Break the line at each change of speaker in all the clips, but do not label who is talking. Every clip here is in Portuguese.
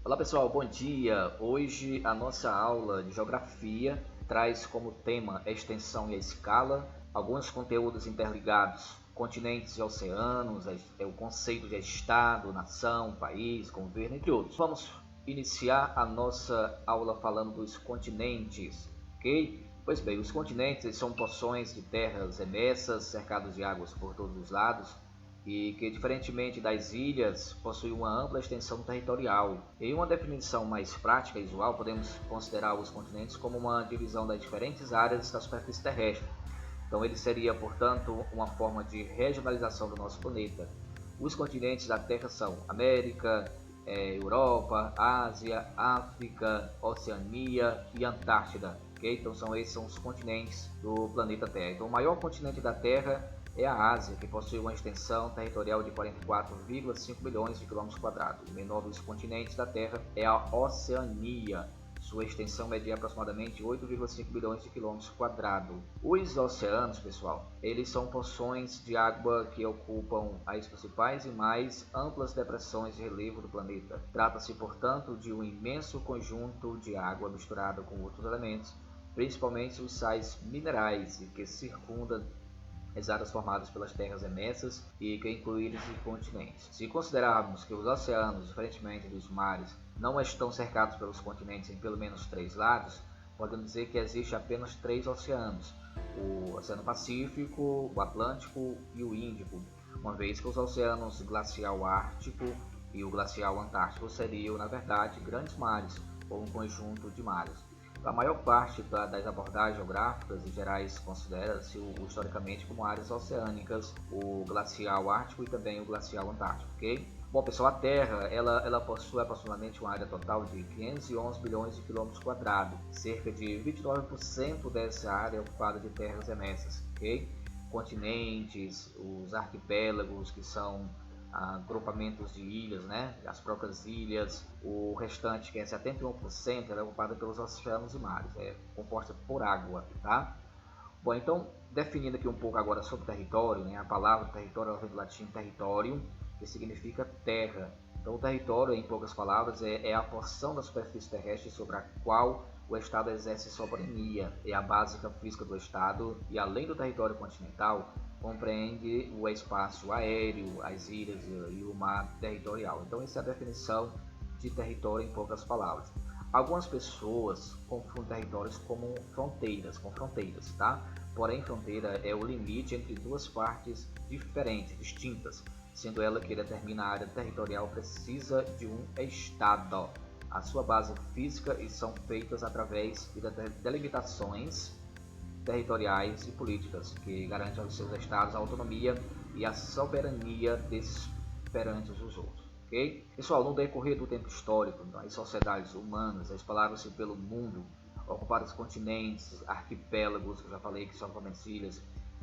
Olá pessoal, bom dia! Hoje a nossa aula de Geografia traz como tema a extensão e a escala, alguns conteúdos interligados, continentes e oceanos, o conceito de estado, nação, país, governo, entre outros. Vamos iniciar a nossa aula falando dos continentes, ok? Pois bem, os continentes são porções de terras remessas, cercados de águas por todos os lados, e que, diferentemente das ilhas, possui uma ampla extensão territorial. Em uma definição mais prática e visual, podemos considerar os continentes como uma divisão das diferentes áreas da superfície terrestre. Então, ele seria, portanto, uma forma de regionalização do nosso planeta. Os continentes da Terra são América, Europa, Ásia, África, Oceania e Antártida. Okay? Então, esses são os continentes do planeta Terra. Então, o maior continente da Terra é a Ásia, que possui uma extensão territorial de 44,5 milhões de quilômetros quadrados. O menor dos continentes da Terra é a Oceania. Sua extensão é de aproximadamente 8,5 bilhões de quilômetros quadrados. Os oceanos, pessoal, eles são porções de água que ocupam as principais e mais amplas depressões de relevo do planeta. Trata-se, portanto, de um imenso conjunto de água misturada com outros elementos, principalmente os sais minerais, que circundam as áreas formadas pelas terras remessas e que incluem os continentes. Se considerarmos que os oceanos, diferentemente dos mares, não estão cercados pelos continentes em pelo menos 3 lados, podemos dizer que existe apenas 3 oceanos: o Oceano Pacífico, o Atlântico e o Índico, uma vez que os oceanos Glacial Ártico e o Glacial Antártico seriam, na verdade, grandes mares ou um conjunto de mares. A maior parte das abordagens geográficas e gerais considera-se historicamente como áreas oceânicas, o glacial ártico e também o glacial antártico, ok? Bom pessoal, a Terra ela possui aproximadamente uma área total de 511 bilhões de quilômetros quadrados. Cerca de 29% dessa área é ocupada de terras remessas, ok? Continentes, os arquipélagos, que são agrupamentos de ilhas, né? As próprias ilhas, o restante, que é 71%, é ocupado pelos oceanos e mares, é composta por água, tá? Bom, então, definindo aqui um pouco agora sobre território, né? A palavra território vem do latim territorium, que significa terra. Então, o território, em poucas palavras, é a porção da superfície terrestre sobre a qual o Estado exerce soberania, é a base física do Estado, e além do território continental, compreende o espaço aéreo, as ilhas e o mar territorial. Então, essa é a definição de território em poucas palavras. Algumas pessoas confundem territórios com fronteiras, tá? Porém, fronteira é o limite entre duas partes diferentes, distintas, sendo ela que determina a área territorial precisa de um Estado. A sua base física e são feitas através de delimitações territoriais e políticas que garantem aos seus estados a autonomia e a soberania desses perante os outros. Okay? Pessoal, no decorrer do tempo histórico, as sociedades humanas espalharam-se pelo mundo, ocuparam os continentes, arquipélagos, que eu já falei que são somente ilhas,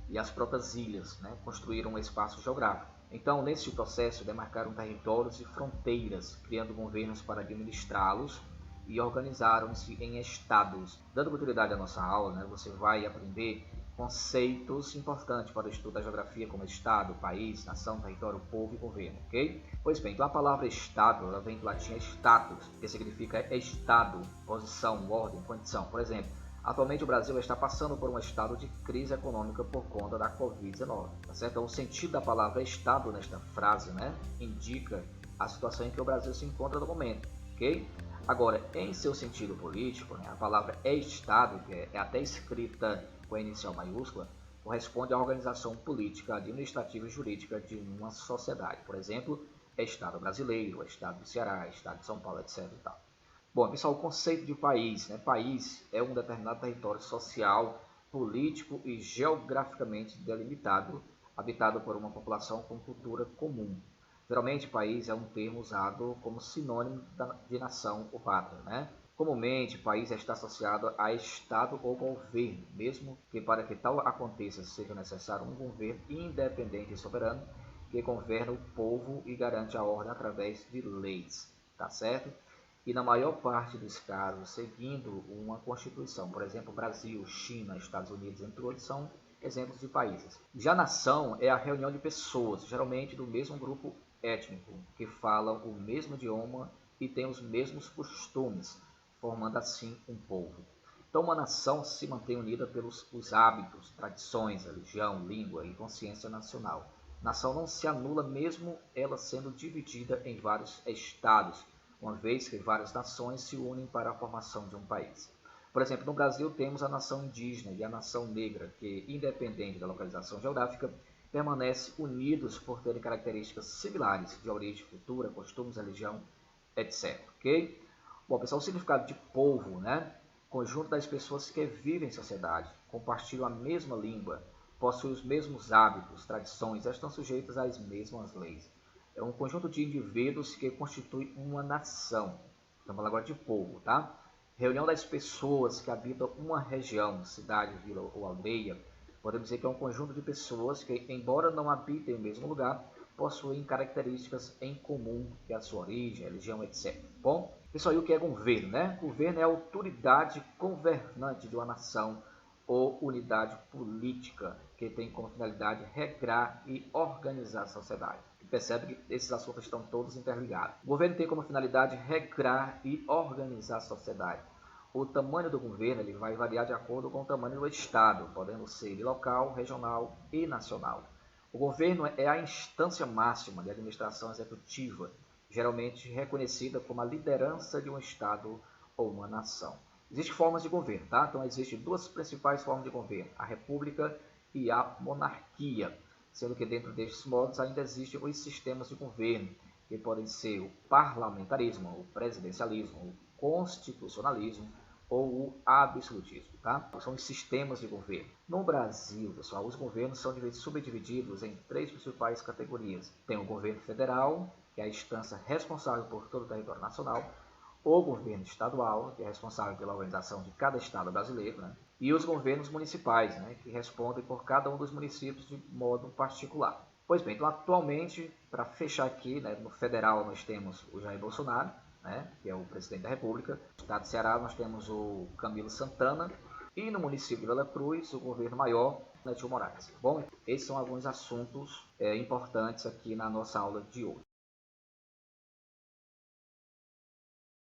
e as próprias ilhas, né, construíram um espaço geográfico. Então, nesse processo, demarcaram territórios e fronteiras, criando governos para administrá-los, e organizaram-se em estados. Dando continuidade à nossa aula, né, você vai aprender conceitos importantes para o estudo da geografia, como estado, país, nação, território, povo e governo, ok? Pois bem, então a palavra estado, ela vem do latim status, que significa estado, posição, ordem, condição. Por exemplo, atualmente o Brasil está passando por um estado de crise econômica por conta da Covid-19, tá certo? Então, o sentido da palavra estado nesta frase, né, indica a situação em que o Brasil se encontra no momento, ok? Agora, em seu sentido político, né, a palavra Estado, que é até escrita com a inicial maiúscula, corresponde à organização política, administrativa e jurídica de uma sociedade. Por exemplo, Estado brasileiro, Estado do Ceará, Estado de São Paulo, etc. E tal. Bom, pessoal, o conceito de país, né? País é um determinado território social, político e geograficamente delimitado, habitado por uma população com cultura comum. Geralmente, país é um termo usado como sinônimo de nação ou pátria, né? Comumente, país está associado a Estado ou governo, mesmo que para que tal aconteça seja necessário um governo independente e soberano que governa o povo e garante a ordem através de leis, tá certo? E na maior parte dos casos, seguindo uma Constituição. Por exemplo, Brasil, China, Estados Unidos, entre outros, são exemplos de países. Já nação é a reunião de pessoas, geralmente do mesmo grupo étnico, que falam o mesmo idioma e têm os mesmos costumes, formando assim um povo. Então, uma nação se mantém unida pelos os hábitos, tradições, religião, língua e consciência nacional. Nação não se anula mesmo ela sendo dividida em vários estados, uma vez que várias nações se unem para a formação de um país. Por exemplo, no Brasil temos a nação indígena e a nação negra, que, independente da localização geográfica, permanecem unidos por terem características similares de origem, cultura, costumes, religião, etc. Ok? Bom, pessoal, o significado de povo, né? Conjunto das pessoas que vivem em sociedade, compartilham a mesma língua, possuem os mesmos hábitos, tradições, estão sujeitos às mesmas leis. É um conjunto de indivíduos que constitui uma nação. Estamos falando agora de povo, tá? Reunião das pessoas que habitam uma região, cidade, vila ou aldeia. Podemos dizer que é um conjunto de pessoas que, embora não habitem o mesmo lugar, possuem características em comum, que é a sua origem, religião, etc. Bom, pessoal, e o que é governo, né? Governo é a autoridade governante de uma nação ou unidade política que tem como finalidade regrar e organizar a sociedade. Percebe que esses assuntos estão todos interligados. O governo tem como finalidade regrar e organizar a sociedade. O tamanho do governo ele vai variar de acordo com o tamanho do estado, podendo ser local, regional e nacional. O governo é a instância máxima de administração executiva, geralmente reconhecida como a liderança de um estado ou uma nação. Existem formas de governo, tá? Então existem duas principais formas de governo, a república e a monarquia, sendo que dentro destes modos ainda existem os sistemas de governo, que podem ser o parlamentarismo, o presidencialismo, o constitucionalismo ou o absolutismo, tá? São os sistemas de governo. No Brasil, pessoal, os governos são subdivididos em três principais categorias. Tem o governo federal, que é a instância responsável por todo o território nacional, o governo estadual, que é responsável pela organização de cada estado brasileiro, né? E os governos municipais, né? Que respondem por cada um dos municípios de modo particular. Pois bem, então atualmente, para fechar aqui, né, no federal nós temos o Jair Bolsonaro, né, que é o presidente da República. No estado do Ceará nós temos o Camilo Santana e no município de Vera Cruz o governo maior, Netinho Moraes. Bom, esses são alguns assuntos importantes aqui na nossa aula de hoje.